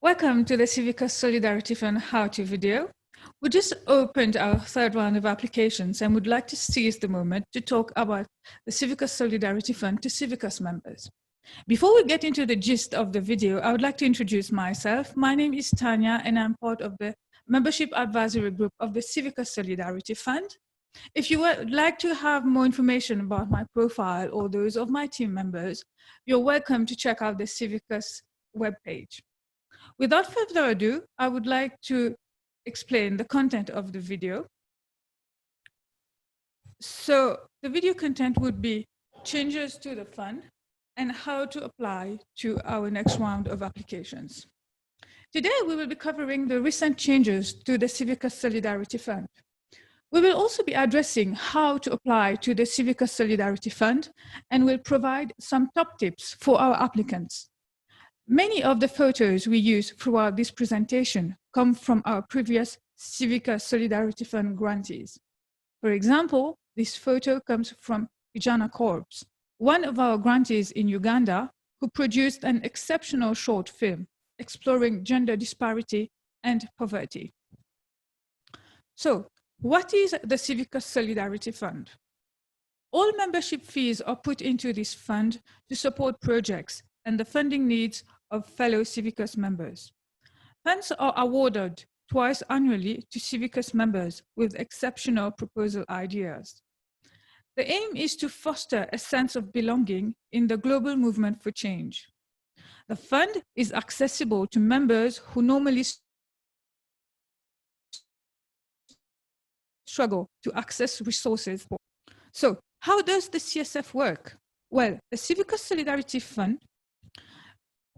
Welcome to the CIVICUS Solidarity Fund how-to video. We just opened our third round of applications and would like to seize the moment to talk about the CIVICUS Solidarity Fund to CIVICUS members. Before we get into the gist of the video, I would like to introduce myself. My name is Tanya and I'm part of the membership advisory group of the CIVICUS Solidarity Fund. If you would like to have more information about my profile or those of my team members, you're welcome to check out the CIVICUS webpage. Without further ado, I would like to explain the content of the video. So the video content would be changes to the fund and how to apply to our next round of applications. Today, we will be covering the recent changes to the CIVICUS Solidarity Fund. We will also be addressing how to apply to the CIVICUS Solidarity Fund and will provide some top tips for our applicants. Many of the photos we use throughout this presentation come from our previous CIVICUS Solidarity Fund grantees. For example, this photo comes from Vijana Corps, one of our grantees in Uganda, who produced an exceptional short film exploring gender disparity and poverty. So, what is the CIVICUS Solidarity Fund? All membership fees are put into this fund to support projects and the funding needs of fellow CIVICUS members. Funds are awarded twice annually to CIVICUS members with exceptional proposal ideas. The aim is to foster a sense of belonging in the global movement for change. The fund is accessible to members who normally struggle to access resources. So, how does the CSF work? Well, the CIVICUS Solidarity Fund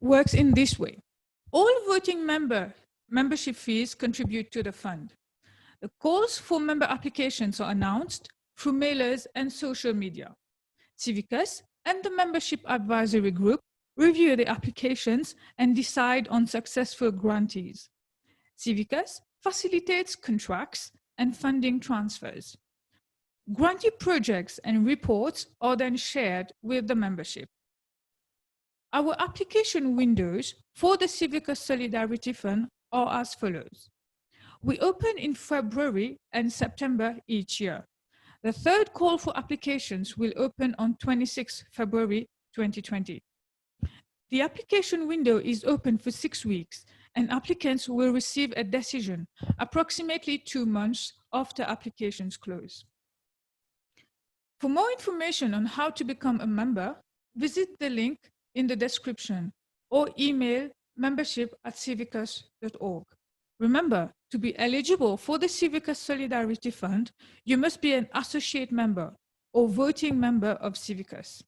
works in this way. All voting membership fees contribute to the fund. The calls for member applications are announced through mailers and social media. CIVICUS and the membership advisory group review the applications and decide on successful grantees. CIVICUS facilitates contracts and funding transfers. Grantee projects and reports are then shared with the membership. Our application windows for the CIVICUS Solidarity Fund are as follows. We open in February and September each year. The third call for applications will open on 26 February 2020. The application window is open for 6 weeks and applicants will receive a decision approximately 2 months after applications close. For more information on how to become a member, visit the link in the description or email membership@civicus.org. Remember, to be eligible for the CIVICUS Solidarity Fund, you must be an associate member or voting member of CIVICUS.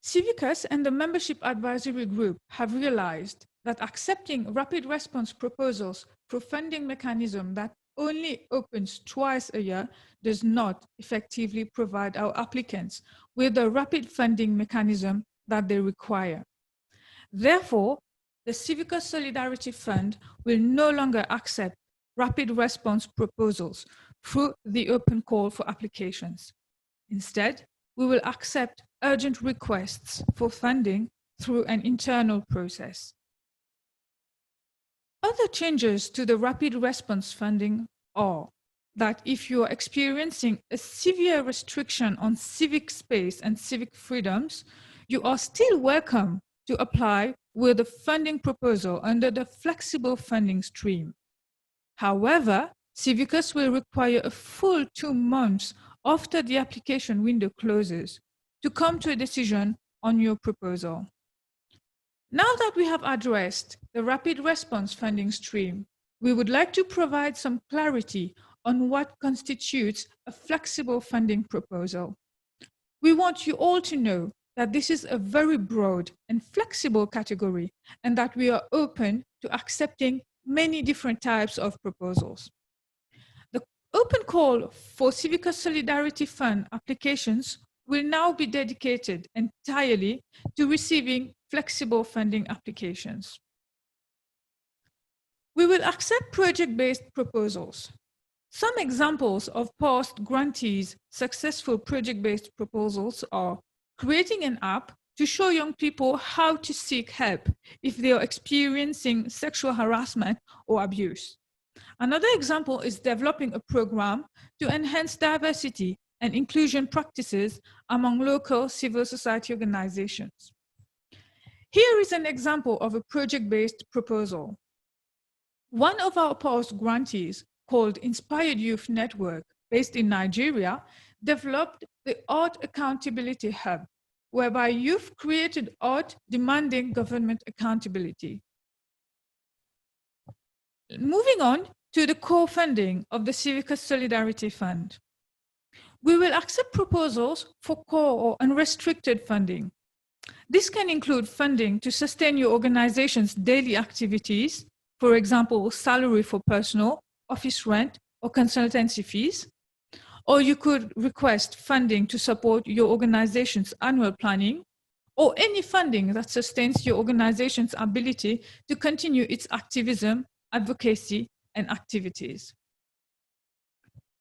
CIVICUS and the membership advisory group have realized that accepting rapid response proposals for funding mechanism that only opens twice a year does not effectively provide our applicants with the rapid funding mechanism that they require. Therefore, the CIVICUS Solidarity Fund will no longer accept rapid response proposals through the open call for applications. Instead, we will accept urgent requests for funding through an internal process. Other changes to the rapid response funding are that if you are experiencing a severe restriction on civic space and civic freedoms, you are still welcome to apply with a funding proposal under the flexible funding stream. However, CIVICUS will require a full 2 months after the application window closes to come to a decision on your proposal. Now that we have addressed the rapid response funding stream, we would like to provide some clarity on what constitutes a flexible funding proposal. We want you all to know that this is a very broad and flexible category and that we are open to accepting many different types of proposals. The open call for CIVICUS Solidarity Fund applications will now be dedicated entirely to receiving flexible funding applications. We will accept project-based proposals. Some examples of past grantees' successful project-based proposals are creating an app to show young people how to seek help if they are experiencing sexual harassment or abuse. Another example is developing a program to enhance diversity and inclusion practices among local civil society organizations. Here is an example of a project-based proposal. One of our past grantees, called Inspired Youth Network, based in Nigeria, developed the Art Accountability Hub, whereby youth created art demanding government accountability. Moving on to the core funding of the CIVICUS Solidarity Fund. We will accept proposals for core or unrestricted funding. This can include funding to sustain your organization's daily activities, for example, salary for personnel, office rent, or consultancy fees. Or you could request funding to support your organization's annual planning, or any funding that sustains your organization's ability to continue its activism, advocacy, and activities.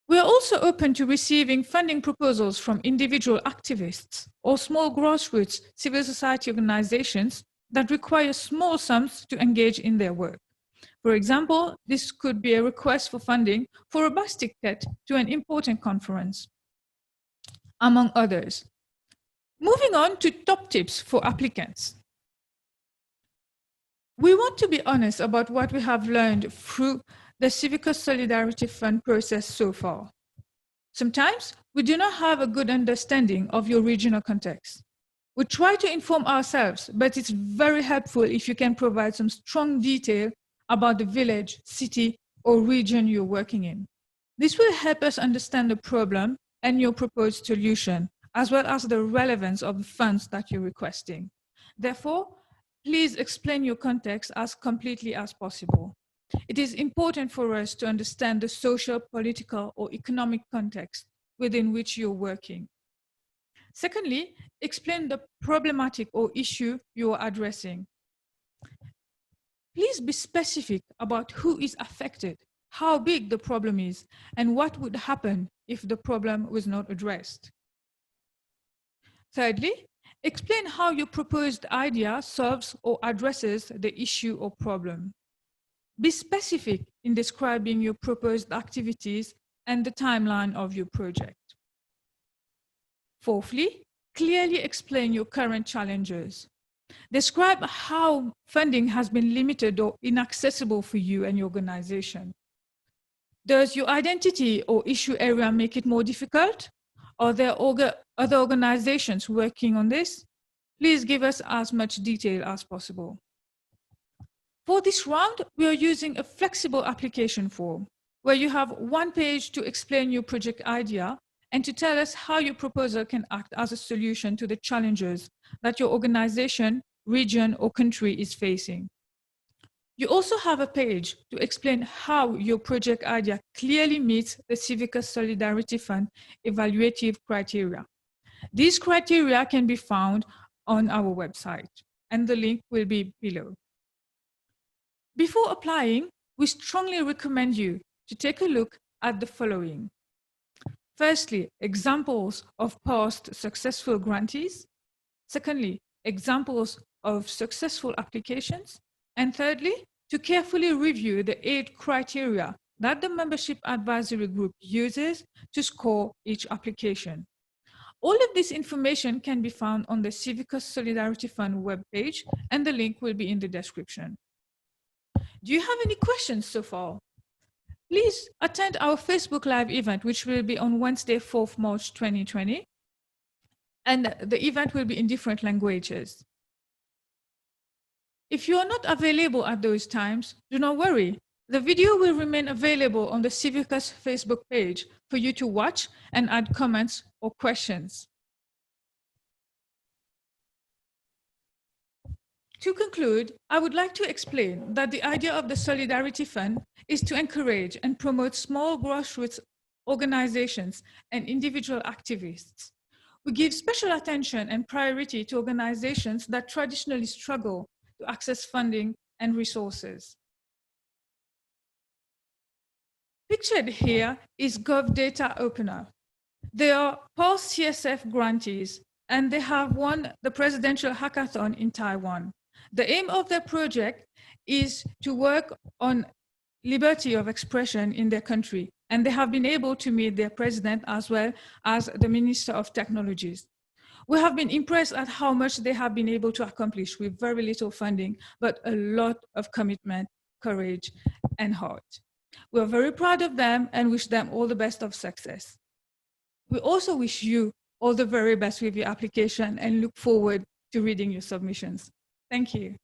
We are also open to receiving funding proposals from individual activists or small grassroots civil society organizations that require small sums to engage in their work. For example, this could be a request for funding for a bus ticket to an important conference, among others. Moving on to top tips for applicants. We want to be honest about what we have learned through the CIVICUS Solidarity Fund process so far. Sometimes we do not have a good understanding of your regional context. We try to inform ourselves, but it's very helpful if you can provide some strong detail about the village, city, or region you're working in. This will help us understand the problem and your proposed solution, as well as the relevance of the funds that you're requesting. Therefore, please explain your context as completely as possible. It is important for us to understand the social, political, or economic context within which you're working. Secondly, explain the problematic or issue you are addressing. Please be specific about who is affected, how big the problem is, and what would happen if the problem was not addressed. Thirdly, explain how your proposed idea solves or addresses the issue or problem. Be specific in describing your proposed activities and the timeline of your project. Fourthly, clearly explain your current challenges. Describe how funding has been limited or inaccessible for you and your organization. Does your identity or issue area make it more difficult? Are there other organizations working on this? Please give us as much detail as possible. For this round, we are using a flexible application form where you have one page to explain your project idea and to tell us how your proposal can act as a solution to the challenges that your organization, region, or country is facing. You also have a page to explain how your project idea clearly meets the CIVICUS Solidarity Fund evaluative criteria. These criteria can be found on our website, and the link will be below. Before applying, we strongly recommend you to take a look at the following. Firstly, examples of past successful grantees. Secondly, examples of successful applications. And thirdly, to carefully review the 8 criteria that the Membership Advisory Group uses to score each application. All of this information can be found on the CIVICUS Solidarity Fund webpage, and the link will be in the description. Do you have any questions so far? Please attend our Facebook Live event, which will be on Wednesday, 4th March 2020. And the event will be in different languages. If you are not available at those times, do not worry. The video will remain available on the CIVICUS Facebook page for you to watch and add comments or questions. To conclude, I would like to explain that the idea of the Solidarity Fund is to encourage and promote small grassroots organizations and individual activists. We give special attention and priority to organizations that traditionally struggle to access funding and resources. Pictured here is Gov Data Opener. They are past CSF grantees and they have won the Presidential Hackathon in Taiwan. The aim of their project is to work on liberty of expression in their country, and they have been able to meet their president as well as the Minister of Technologies. We have been impressed at how much they have been able to accomplish with very little funding, but a lot of commitment, courage, and heart. We're very proud of them and wish them all the best of success. We also wish you all the very best with your application and look forward to reading your submissions. Thank you.